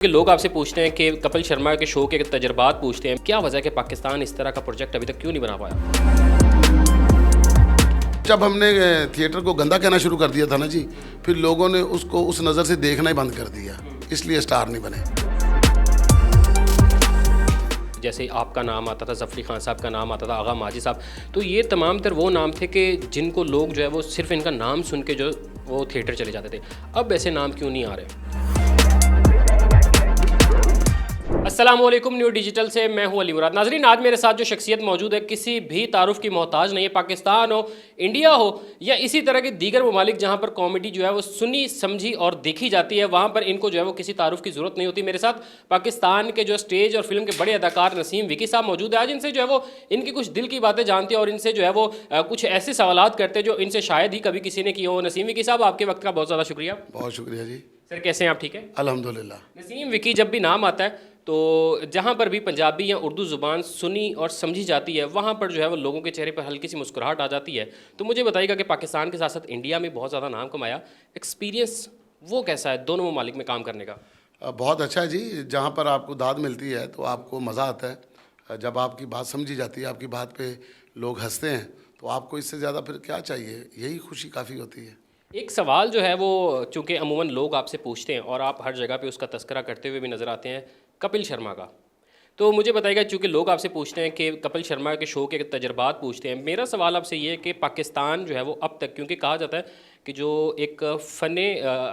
कि लोग आपसे पूछते हैं कि कपिल शर्मा के शो के तजर्बात पूछते हैं, क्या वजह है कि पाकिस्तान इस तरह का प्रोजेक्ट अभी तक क्यों नहीं बना पाया? जब हमने थिएटर को गंदा कहना शुरू कर दिया था ना जी, फिर लोगों ने उसको उस नज़र से देखना ही बंद कर दिया, इसलिए स्टार नहीं बने। जैसे आपका नाम आता था, ज़फ़री खान साहब का नाम आता था, आगा माजी साहब, तो ये तमाम तर वो नाम थे कि जिनको लोग जो है वो सिर्फ इनका नाम सुन के जो वो थिएटर चले जाते थे। अब ऐसे नाम क्यों नहीं आ रहे? अस्सलामुअलैकुम, न्यू डिजिटल से मैं हूं अली मुराद। नाज़रीन, आज मेरे साथ जो शख्सियत मौजूद है किसी भी तारुफ की मोहताज नहीं है। पाकिस्तान हो, इंडिया हो या इसी तरह के दीगर ममालिक जहां पर कॉमेडी जो है वो सुनी समझी और देखी जाती है, वहां पर इनको जो है वो किसी तारुफ की ज़रूरत नहीं होती। मेरे साथ पाकिस्तान के जो स्टेज और फिल्म के बड़े अदाकार नसीम विकी साहब मौजूद है। आज इनसे जो है वो इनकी कुछ दिल की बातें जानते हैं और इनसे जो है वो कुछ ऐसे सवालात करते हैं जो इनसे शायद ही कभी किसी ने किए हो। नसीम विकी साहब, आपके वक्त का बहुत ज़्यादा शुक्रिया। बहुत शुक्रिया जी। सर, कैसे हैं आप? ठीक है, अल्हम्दुलिल्लाह। नसीम विकी जब भी नाम आता है तो जहाँ पर भी पंजाबी या उर्दू ज़ुबान सुनी और समझी जाती है, वहाँ पर जो है वो लोगों के चेहरे पर हल्की सी मुस्कुराहट आ जाती है। तो मुझे बताइएगा कि पाकिस्तान के साथ साथ इंडिया में बहुत ज़्यादा नाम कमाया, एक्सपीरियंस वो कैसा है दोनों ममालिक में काम करने का? बहुत अच्छा है जी। जहाँ पर आपको दाद मिलती है तो आपको मज़ा आता है। जब आपकी बात समझी जाती है, आपकी बात पे लोग हंसते हैं, तो आपको इससे ज़्यादा फिर क्या चाहिए? यही खुशी काफ़ी होती है। एक सवाल जो है वो, चूँकि अमूमन लोग आपसे पूछते हैं और आप हर जगह पे उसका तस्करा करते हुए भी नज़र आते हैं, कपिल शर्मा का। तो मुझे बताइएगा, चूँकि लोग आपसे पूछते हैं कि कपिल शर्मा के शो के तजर्बात पूछते हैं, मेरा सवाल आपसे ये है कि पाकिस्तान जो है वो अब तक, क्योंकि कहा जाता है कि जो एक फ़न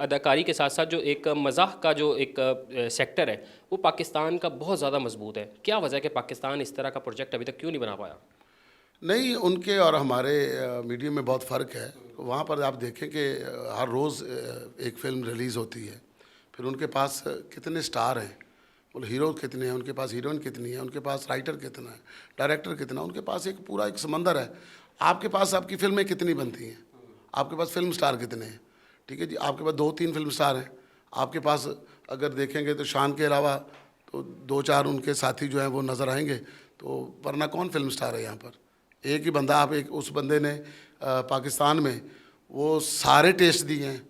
अदाकारी के साथ साथ जो एक मज़ाह का जो एक सेक्टर है वो पाकिस्तान का बहुत ज़्यादा मजबूत है। क्या वजह है कि पाकिस्तान इस तरह का प्रोजेक्ट अभी तक क्यों नहीं बना पाया? नहीं, उनके और हमारे मीडियम में बहुत फ़र्क है। वहाँ पर आप देखें कि हर रोज़ एक फ़िल्म रिलीज़ होती है। फिर उनके पास कितने स्टार हैं, मतलब हीरो कितने हैं, उनके पास हीरोइन कितनी है, उनके पास राइटर कितना है, डायरेक्टर कितना, उनके पास एक पूरा एक समंदर है। आपके पास आपकी फ़िल्में कितनी बनती हैं, आपके पास फ़िल्म स्टार कितने हैं, ठीक है जी। आपके पास 2-3 फ़िल्म स्टार हैं। आपके पास अगर देखेंगे तो शान के अलावा तो 2-4 उनके साथी जो हैं वो नज़र आएंगे, तो वरना कौन फ़िल्म स्टार है यहाँ पर? एक ही बंदा, आप एक उस बंदे ने पाकिस्तान में वो सारे टेस्ट दिए हैं।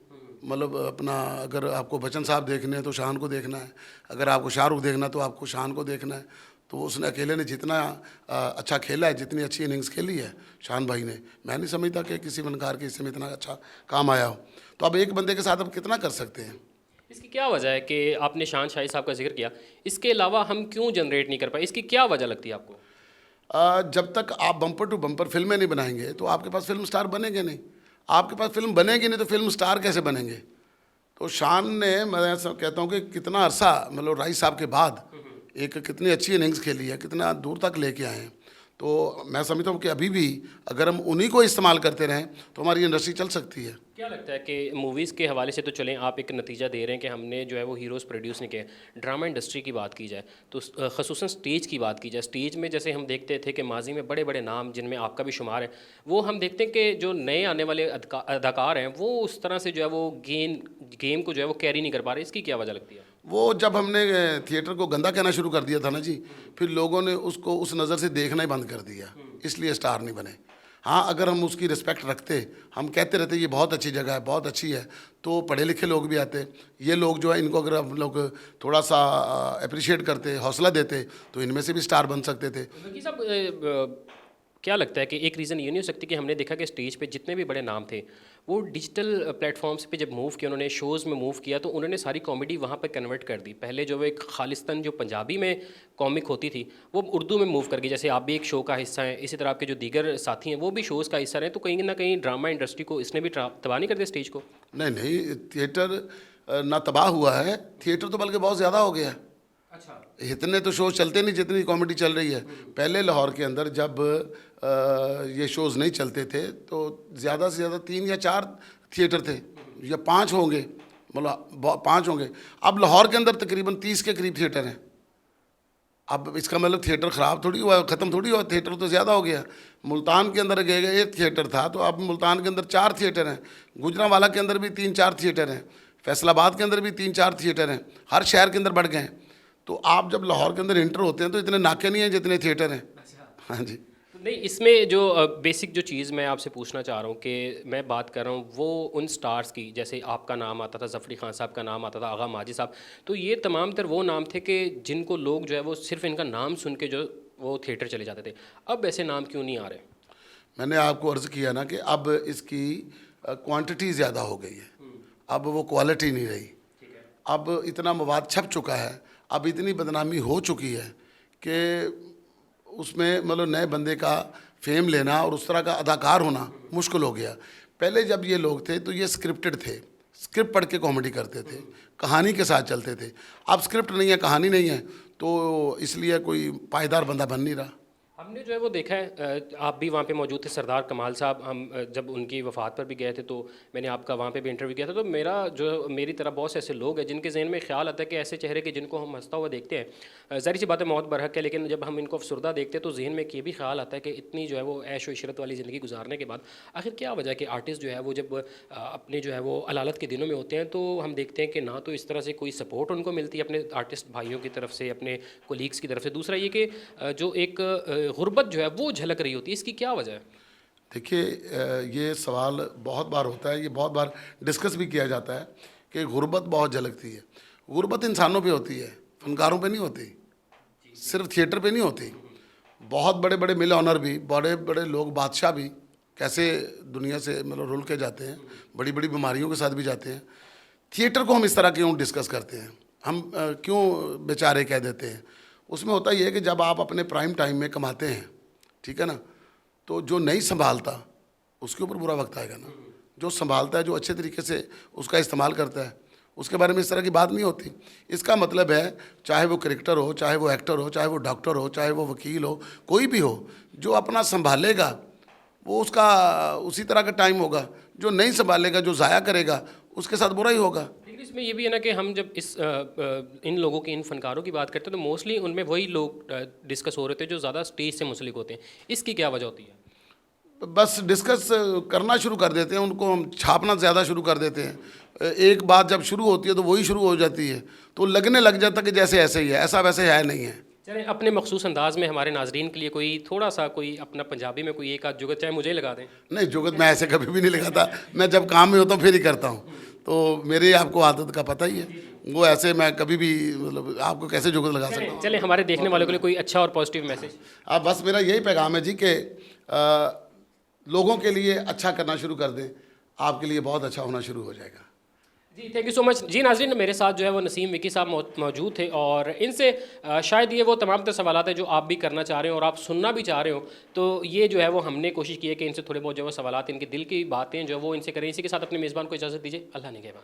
मतलब अपना, अगर आपको बच्चन साहब देखने हैं तो शान को देखना है, अगर आपको शाहरुख देखना है तो आपको शान को देखना है। तो उसने अकेले ने जितना अच्छा खेला है, जितनी अच्छी इनिंग्स खेली है शान भाई ने, मैं नहीं समझता कि किसी फनकार के हिस्से में इतना अच्छा काम आया हो। तो अब एक बंदे के साथ अब कितना कर सकते हैं? इसकी क्या वजह है कि आपने शान शाही साहब का जिक्र किया, इसके अलावा हम क्यों जनरेट नहीं कर पाए? इसकी क्या वजह लगती है आपको? जब तक आप बम्पर टू बम्पर फिल्में नहीं बनाएंगे तो आपके पास फिल्म स्टार बनेंगे नहीं। आपके पास फिल्म बनेगी नहीं तो फिल्म स्टार कैसे बनेंगे? तो शान ने, मैं ऐसा कहता हूँ कि कितना अरसा, मतलब राइस साहब के बाद एक कितनी अच्छी इनिंग्स खेली है, कितना दूर तक लेके आए हैं। तो मैं समझता हूँ कि अभी भी अगर हम उन्हीं को इस्तेमाल करते रहें तो हमारी इंडस्ट्री चल सकती है। क्या लगता है कि मूवीज़ के हवाले से तो चलें, आप एक नतीजा दे रहे हैं कि हमने जो है वो हीरोज़ प्रोड्यूस नहीं किए। ड्रामा इंडस्ट्री की बात की जाए तो ख़ुसूसन स्टेज की बात की जाए, स्टेज में जैसे हम देखते थे कि माजी में बड़े बड़े नाम जिनमें आपका भी शुमार है, वो हम देखते हैं कि जो नए आने वाले अदाकार हैं वो उस तरह से जो है वो गेम को जो है वो कैरी नहीं कर पा रहे। इसकी क्या वजह लगती है? वो जब हमने थिएटर को गंदा कहना शुरू कर दिया था ना जी, फिर लोगों ने उसको उस नज़र से देखना ही बंद कर दिया, इसलिए स्टार नहीं बने। हाँ, अगर हम उसकी रिस्पेक्ट रखते, हम कहते रहते ये बहुत अच्छी जगह है, बहुत अच्छी है, तो पढ़े लिखे लोग भी आते। ये लोग जो है, इनको अगर हम लोग थोड़ा सा अप्रिशिएट करते, हौसला देते, तो इनमें से भी स्टार बन सकते थे। वकील साहब, क्या लगता है कि एक रीज़न ये नहीं हो सकती कि हमने देखा कि स्टेज पे जितने भी बड़े नाम थे वो डिजिटल प्लेटफॉर्म्स पे जब मूव किया, उन्होंने शोज़ में मूव किया, तो उन्होंने सारी कॉमेडी वहाँ पर कन्वर्ट कर दी। पहले जो वो एक खालिस्तान जो पंजाबी में कॉमिक होती थी वो उर्दू में मूव कर गई। जैसे आप भी एक शो का हिस्सा हैं, इसी तरह आपके जो दीगर साथी हैं वो भी शोज़ का हिस्सा रहे। तो कहीं ना कहीं ड्रामा इंडस्ट्री को इसने भी तबाह नहीं कर दिया स्टेज को? नहीं नहीं, थिएटर ना तबाह हुआ है, थिएटर तो बल्कि बहुत ज़्यादा हो गया है। अच्छा, इतने तो शोज़ चलते नहीं जितनी कॉमेडी चल रही है। पहले लाहौर के अंदर जब ये शोज़ नहीं चलते थे तो ज़्यादा से ज़्यादा 3 या 4 थिएटर थे, या 5 होंगे, मतलब 5 होंगे। अब लाहौर के अंदर तकरीबन 30 के करीब थिएटर हैं। अब इसका मतलब थिएटर ख़राब थोड़ी हुआ, ख़त्म थोड़ी हुआ, थिएटर तो ज़्यादा हो गया। मुल्तान के अंदर गए एक थिएटर था, तो अब मुल्तान के अंदर 4 थिएटर हैं। गुजरांवाला के अंदर भी 3-4 थिएटर हैं। फैसलाबाद के अंदर भी 3-4 थिएटर हैं। हर शहर के अंदर बढ़ गए हैं। तो आप जब लाहौर के अंदर इंटर होते हैं तो इतने नाके नहीं हैं जितने थिएटर हैं। अच्छा। हाँ जी। नहीं, इसमें जो बेसिक जो चीज़ मैं आपसे पूछना चाह रहा हूँ कि मैं बात कर रहा हूँ वो उन स्टार्स की, जैसे आपका नाम आता था, ज़फ़री खान साहब का नाम आता था, आगा माजी साहब, तो ये तमाम तर वो नाम थे कि जिनको लोग जो है वो सिर्फ इनका नाम सुन के जो वो थिएटर चले जाते थे। अब ऐसे नाम क्यों नहीं आ रहे? मैंने आपको अर्ज़ किया ना कि अब इसकी क्वांटिटी ज़्यादा हो गई है, अब वो क्वालिटी नहीं रही। अब इतना मवाद छप चुका है, अब इतनी बदनामी हो चुकी है कि उसमें मतलब नए बंदे का फेम लेना और उस तरह का अदाकार होना मुश्किल हो गया। पहले जब ये लोग थे तो ये स्क्रिप्टेड थे, स्क्रिप्ट पढ़ के कॉमेडी करते थे, कहानी के साथ चलते थे। अब स्क्रिप्ट नहीं है, कहानी नहीं है, तो इसलिए कोई पायदार बंदा बन नहीं रहा। हमने जो है वो देखा है, आप भी वहाँ पे मौजूद थे, सरदार कमाल साहब, हम जब उनकी वफ़ात पर भी गए थे तो मैंने आपका वहाँ पे भी इंटरव्यू किया था। तो मेरी तरह बहुत से ऐसे लोग हैं जिनके जहन में ख्याल आता है कि ऐसे चेहरे के जिनको हम हंसता हुआ देखते हैं, ज़ाहिर सी बात है मौत बरहक है, लेकिन जब हम इनको अफसरदा देखते हैं तो जहन में एक ये भी ख्याल आता है कि इतनी जो है वो ऐश व इशरत वाली ज़िंदगी गुजारने के बाद आखिर क्या वजह है कि आर्टिस्ट जो है वो जब अपने जो है वो अलालत के दिनों में होते हैं तो हम देखते हैं कि ना तो इस तरह से कोई सपोर्ट उनको मिलती है अपने आर्टिस्ट भाइयों की तरफ से, अपने कोलीग्स की तरफ से। दूसरा ये कि जो एक गुर्बत जो है वो झलक रही होती है, इसकी क्या वजह है? देखिए, ये सवाल बहुत बार होता है, ये बहुत बार डिस्कस भी किया जाता है कि गुर्बत बहुत झलकती है। गुर्बत इंसानों पे होती है, फनकारों पे नहीं होती, सिर्फ थिएटर पे नहीं होती। बहुत बड़े बड़े मिल ऑनर भी, बड़े बड़े लोग, बादशाह भी कैसे दुनिया से मतलब रुल के जाते हैं, बड़ी बड़ी बीमारियों के साथ भी जाते हैं। थिएटर को हम इस तरह क्यों डिस्कस करते हैं, हम क्यों बेचारे कह देते हैं? उसमें होता ये है कि जब आप अपने प्राइम टाइम में कमाते हैं, ठीक है ना, तो जो नहीं संभालता उसके ऊपर बुरा वक्त आएगा ना। जो संभालता है, जो अच्छे तरीके से उसका इस्तेमाल करता है, उसके बारे में इस तरह की बात नहीं होती। इसका मतलब है चाहे वो क्रिकेटर हो, चाहे वो एक्टर हो, चाहे वो डॉक्टर हो, चाहे वो वकील हो, कोई भी हो, जो अपना संभालेगा वो उसका उसी तरह का टाइम होगा। जो नहीं संभालेगा, जो ज़ाया करेगा, उसके साथ बुरा ही होगा। लेकिन इसमें ये भी है ना कि हम जब इन लोगों की, इन फनकारों की बात करते हैं तो मोस्टली उनमें वही लोग डिस्कस हो रहे थे जो ज़्यादा स्टेज से मुंसलिक होते हैं। इसकी क्या वजह होती है? बस डिस्कस करना शुरू कर देते हैं, उनको हम छापना ज़्यादा शुरू कर देते हैं। एक बात जब शुरू होती है तो वही शुरू हो जाती है, तो लगने लग जाता कि जैसे ऐसे ही है, ऐसा वैसे है नहीं है। चलें, अपने मखसूस अंदाज में हमारे नाजरीन के लिए कोई थोड़ा सा कोई अपना पंजाबी में कोई एक आध जुगत चाहे मुझे ही लगा दें। नहीं, जुगत मैं ऐसे कभी भी नहीं लगाता, मैं जब काम में होता हूँ फिर ही करता हूँ, तो मेरी आपको आदत का पता ही है। वो ऐसे मैं कभी भी मतलब आपको कैसे जुगत लगा सकता हूँ। चलें, हमारे देखने वालों के लिए कोई अच्छा और पॉजिटिव मैसेज। अब बस मेरा यही पैगाम है जी कि लोगों के लिए अच्छा करना शुरू कर दें, आपके लिए बहुत अच्छा होना शुरू हो जाएगा। जी, थैंक यू सो मच। जी नाज़रीन, मेरे साथ जो है वो नसीम विकी साहब मौजूद थे और इनसे शायद ये वो तमाम तर सवालात हैं जो आप भी करना चाह रहे हो और आप सुनना भी चाह रहे हो, तो ये जो है वो हमने कोशिश की है कि इनसे थोड़े बहुत जो है वो सवालात, इनके दिल की बातें जो है वो इनसे करें। इसी के साथ अपने मेज़बान को इजाज़त दीजिए। अल्लाह निगहबान।